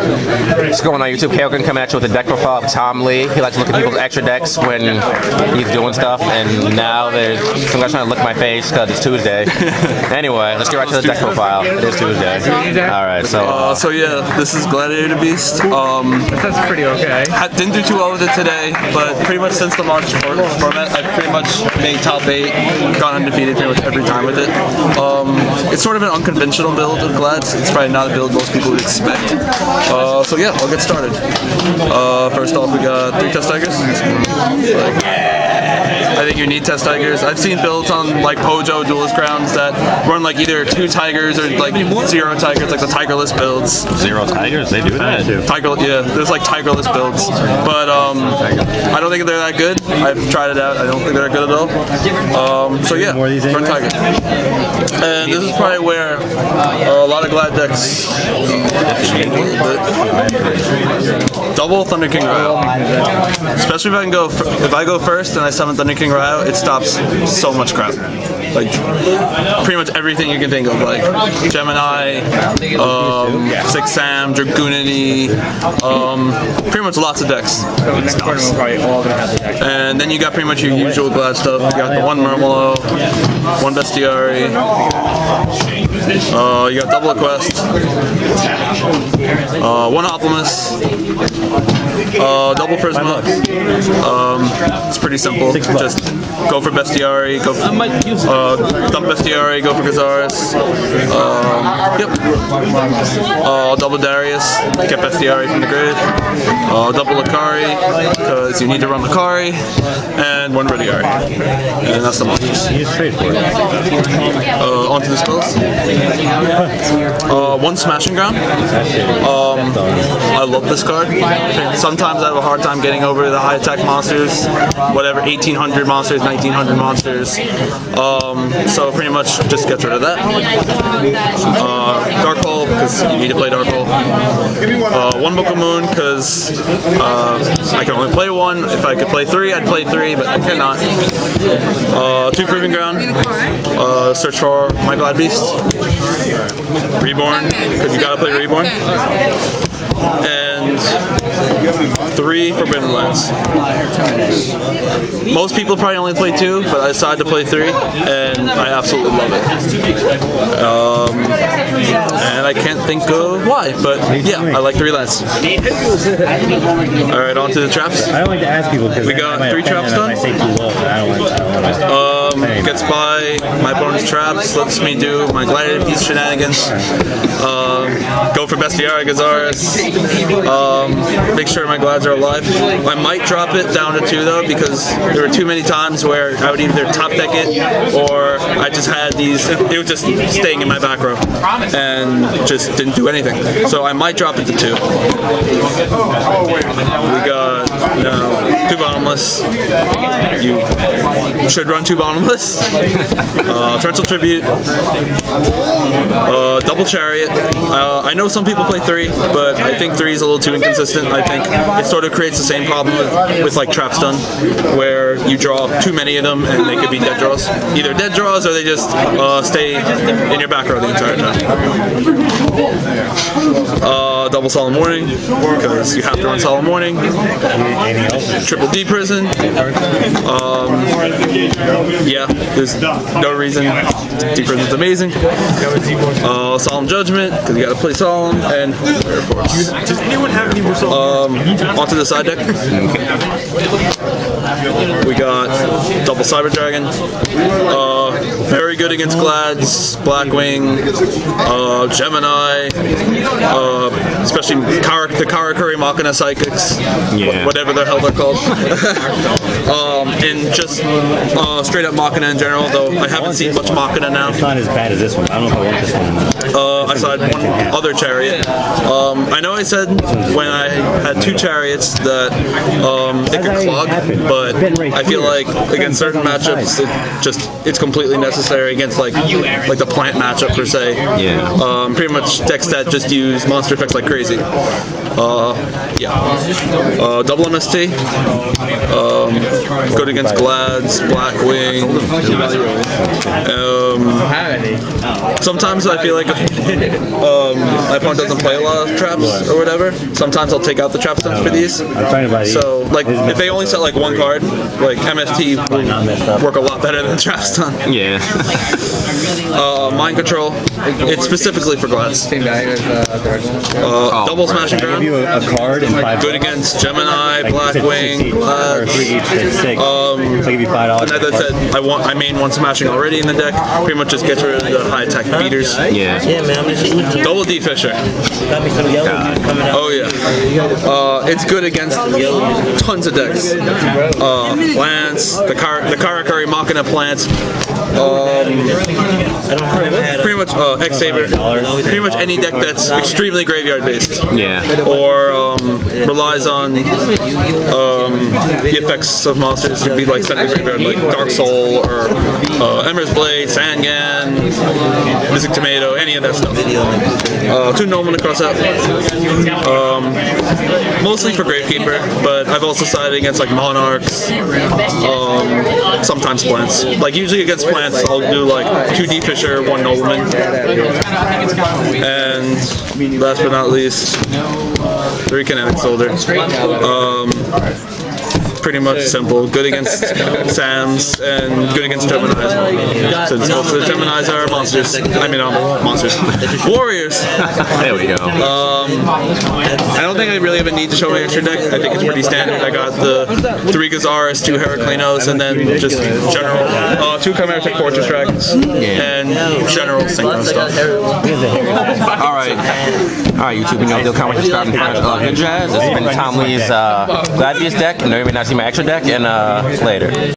What's going on YouTube? Kaogan coming at you with a deck profile of Tom Lee. He likes to look at people's extra decks when he's doing stuff, and now there's some guys trying to lick my face because it's Tuesday. Anyway, let's get right to the deck profile. It is Tuesday. Alright, so yeah, this is Gladiator Beast. That's pretty okay. Didn't do too well with it today, but pretty much since the March format, I've pretty much made top 8, gone undefeated pretty much every time with it. It's sort of an unconventional build of Glads. It's probably not a build most people would expect. So yeah, we'll get started. First off, we got 3 Test Tigers. I think you need Test Tigers. I've seen builds on like Pojo Duelist Grounds that run like either 2 Tigers or like 0 Tigers, like the Tigerless builds. 0 Tigers? They do that? Yeah, there's like Tigerless builds. But I don't think they're that good. I've tried it out. I don't think they're good at all. So yeah, run Tiger. And this is probably where a lot of Glad decks double Thunder King Rao. Especially if I go first and I summon Thunder King Rao, it stops so much crap. Like pretty much everything you can think of, like Gemini, Six Sam, Dragoonity, pretty much lots of decks. And then you got pretty much your usual Glad stuff. You got the 1 Murmelo, 1 Bestiary, you got double Quest, 1 Optimus, double Prisma. It's pretty simple. Just go for Bestiary, dump Bestiary, go for Gazaris. Double Darius, get Bestiary from the grave. Double Akari, because you need to run Akari, and 1 Rediari. And that's the monsters. Onto the spells. 1 Smashing Ground. I love this card. Sometimes I have a hard time getting over the high attack monsters, whatever, 1800 monsters, 1900 monsters. So pretty much just get rid of that. Dark Hole, because you need to play Dark Hole. 1 Book of Moon, because I can only play 1. If I could play 3, I'd play 3, but I cannot. 2 Proving Ground. Search for my Glad Beast. Reborn, because you gotta play Reborn. And 3 Forbidden Lands. Most people probably only play 2, but I decided to play 3, and I absolutely love it. And I can't think of why, but yeah, I like 3 lands. Alright, on to the traps. I don't like to ask people because we got 3 traps done. Gets by my bonus traps, lets me do my Gladiator Beast shenanigans. Go for Bestiary, Gazaris. Make sure my Glads are alive. I might drop it down to 2 though, because there were too many times where I would either top deck it or I just had these, it was just staying in my back row and just didn't do anything. So I might drop it to 2. We got 2 Bottomless. You should run 2 Bottomless. Torrential Tribute. Double Chariot. I know some people play 3, but I think 3 is a little too inconsistent. I think it sort of creates the same problem with like Trap Stun, where you draw too many of them and they could be dead draws. Either dead draws or they just stay in your back row the entire time. Double Solemn Warning, because you have to run Solemn Warning. Triple D Prison. Yeah, there's no reason. D Prison's amazing. Solemn Judgment, because you gotta play Solemn, and Does anyone have any more onto the side deck. We got double Cyber Dragon. Very good against Glads, Blackwing, Gemini, especially the Karakuri Machina Psychics, whatever the hell they're called. And just straight up Machina in general, though I haven't seen much Machina now. It's not as bad as this one. I don't know if I want this one or not. I saw 1 other Chariot. I know I said when I had 2 Chariots that it could clog, but I feel like against certain matchups, it's completely necessary against like the plant matchup per se. Yeah. Pretty much decks that just use monster effects like crazy. crazy. Yeah. Double MST. Good against Glads, Blackwing. Sometimes I feel like if my opponent doesn't play a lot of traps or whatever, sometimes I'll take out the trap stunts for these. I'm trying to buy these. So, like, if they only set like one card, like MST will work a lot better than trap stun. Yeah. Mind control. It's specifically for Glads. Same guy as Double smashing Give ground. you a card and 5 Good against Gemini, Blackwing, or 3 each, it's 6. So I give you $5. As I said, I main one smashing already in the deck. Pretty much just gets rid of the high attack beaters. Yeah. Double D Fisher. Oh yeah. It's good against tons of decks. Plants, the Karakuri Machina plants. Pretty much X-Saber. Pretty much any deck that's extremely graveyard based. Yeah. Or relies on the effects of monsters to be like sent to graveyard, like Dark Soul or Ember's Blade, Sangan, Mystic Tomato, any of that stuff. 2 Nolan to cross out. Mostly for Gravekeeper, but I've also sided against like Monarchs, sometimes Plants. Like usually against Plants, I'll do like 2 D Fisher, 1 Nobleman. And last but not least, 3 Kinetic Soldier. Pretty much simple. Good against Sams and good against Geminis. Since most of the Geminis are monsters. I mean, monsters. Warriors! There we go. I don't think I really have a need to show my extra deck. I think it's pretty standard. I got the 3 Gazaras, 2 Heraclinos, and then just general 2 Chimeric Fortress Dragons, and general synchro stuff. Alright, YouTube, you know, they'll comment, subscribe, and good jazz. This has been Tom Lee's Gladiator deck, and they're going to see my extra deck, and later.